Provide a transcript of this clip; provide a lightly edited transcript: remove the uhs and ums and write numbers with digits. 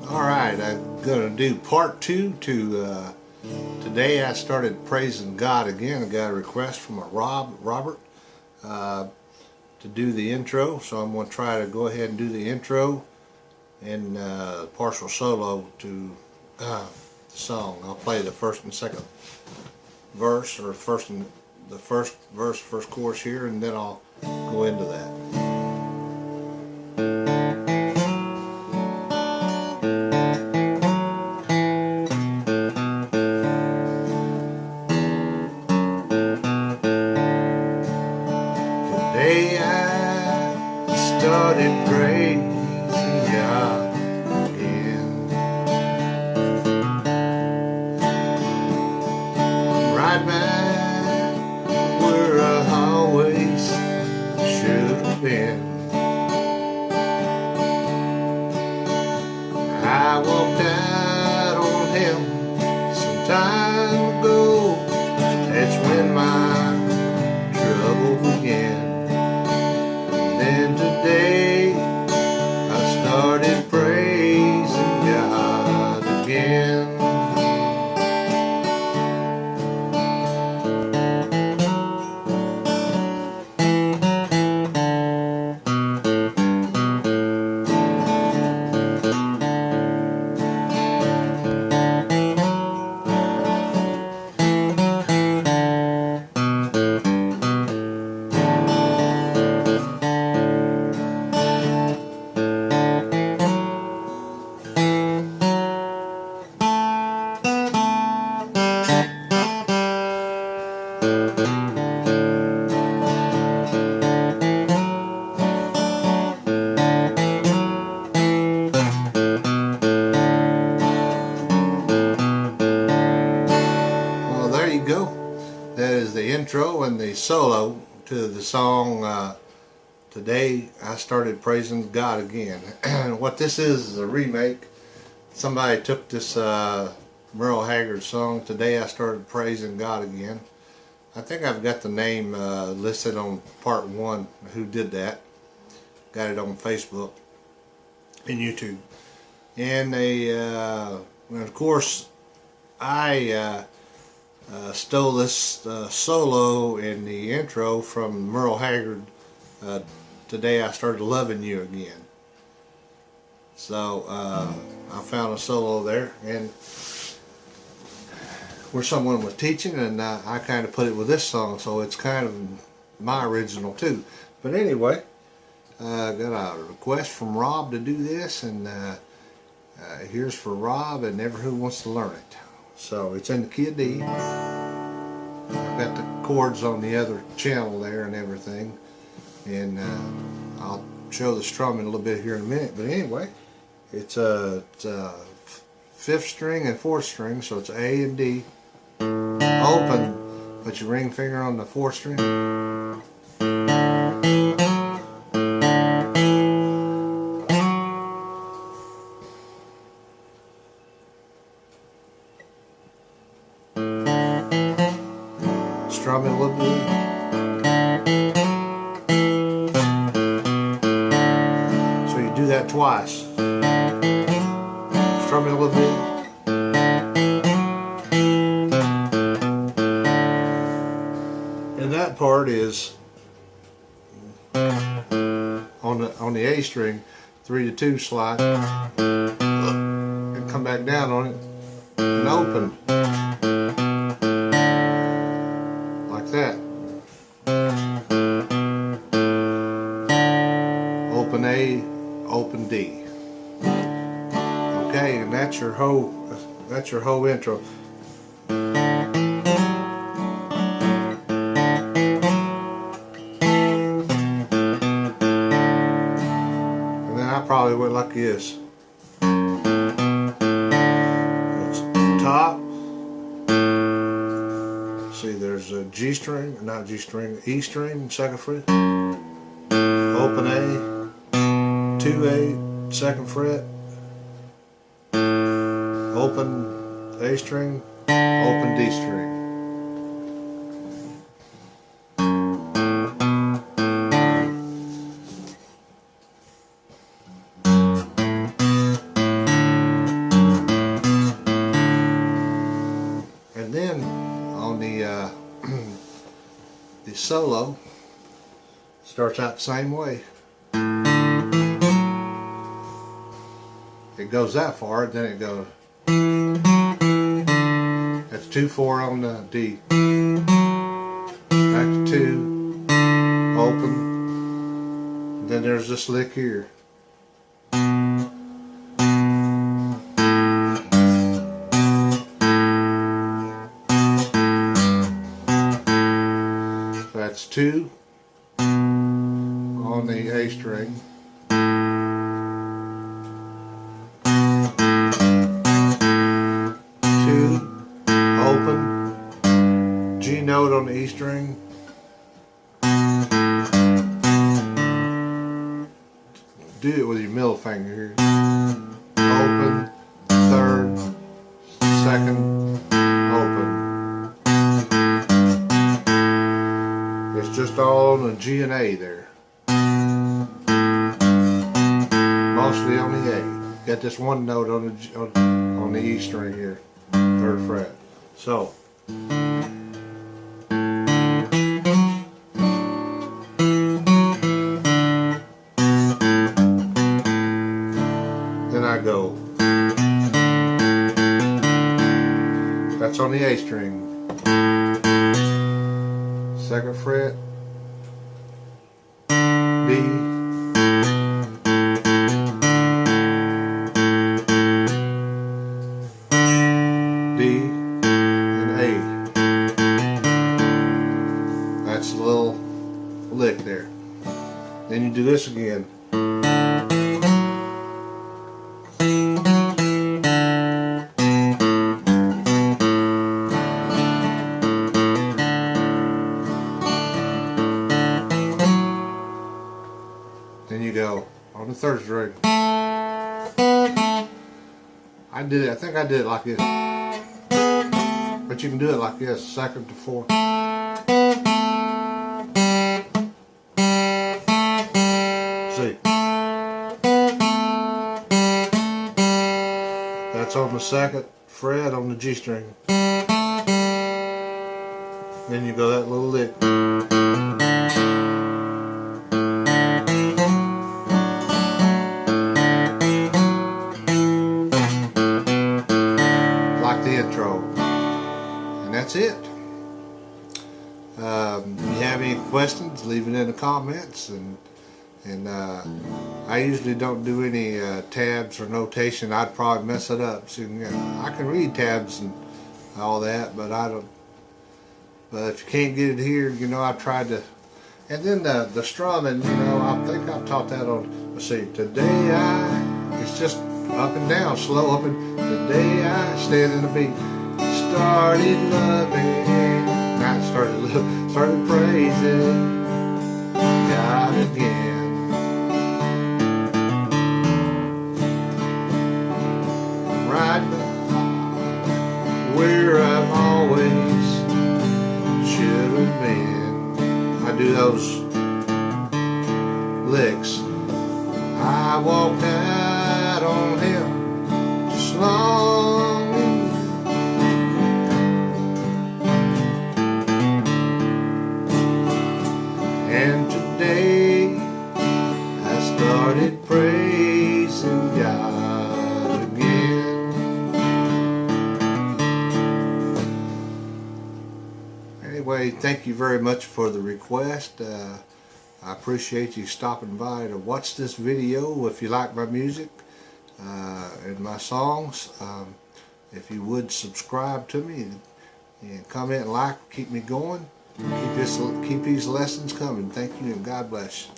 Alright, I'm going to do part 2 to today I started praising God again. I got a request from Robert to do the intro, so I'm going to try to go ahead and do the intro and partial solo to the song. I'll play the first and second verse, or the first verse, first chorus here, and then I'll go into that. Today I started praising God again. Right back where I always should have been. I walked out on Him some time ago. That's when my trouble began. And today I started praising God again. That is the intro and the solo to the song Today I Started Praising God Again. What this is a remake. Somebody took this Merle Haggard song, Today I Started Praising God Again. I think I've got the name listed on part 1, who did that. Got it on Facebook and YouTube. And of course, I stole this solo in the intro from Merle Haggard, Today I Started Loving You Again. So I found a solo there, and where someone was teaching, and I kind of put it with this song, so it's kind of my original too. But anyway, I got a request from Rob to do this, and here's for Rob and everyone who wants to learn it. So it's in the key of D. I've got the chords on the other channel there and everything, and I'll show the strumming a little bit here in a minute. But anyway, it's a 5th string and 4th string, so it's A and D. Open, put your ring finger on the 4th string. Strum it a little bit. So you do that twice. Strum it a little bit. And that part is on the A string, 3 to 2 slide, and come back down on it and open. That. Open A, open D. Okay, and that's your whole intro. And then I probably went like this. It's top. See, there's a G string, not G string, E string, 2nd fret, open A, 2A, 2nd fret, open A string, open D string. solo starts out the same way. It goes that far, then it goes. That's 2/4 on the D. Back to 2, open. Then there's this lick here. That's 2 on the A string. 2, open, G note on the E string. Do it with your middle finger here. Open, 3rd, 2nd, open. It's just all on the G and A there. Mostly on the A. Got this one note on the E string here, 3rd fret. So then I go. That's on the A string. 2nd fret, B, D, and A. That's a little lick there. Then you do this again. Then you go on the 3rd string. I think I did it like this. But you can do it like this, 2nd to 4th. See? That's on the 2nd fret on the G string. Then you go that little lick. Like the intro. And that's it. If you have any questions, leave it in the comments. And I usually don't do any tabs or notation. I'd probably mess it up. So, I can read tabs and all that, but I don't. But if you can't get it here, I tried to. And then the strumming, I think I've taught that on. Let's see. Today it's just up and down, slow up and. Today I stand in the beat. Started loving, not started praising God again. I'm right back where I've always should have been. I do those licks. I walked out on him just long. And today I started praising God again. Anyway, thank you very much for the request. I appreciate you stopping by to watch this video. If you like my music and my songs, if you would subscribe to me and comment and like, keep me going. Keep these lessons coming. Thank you and God bless.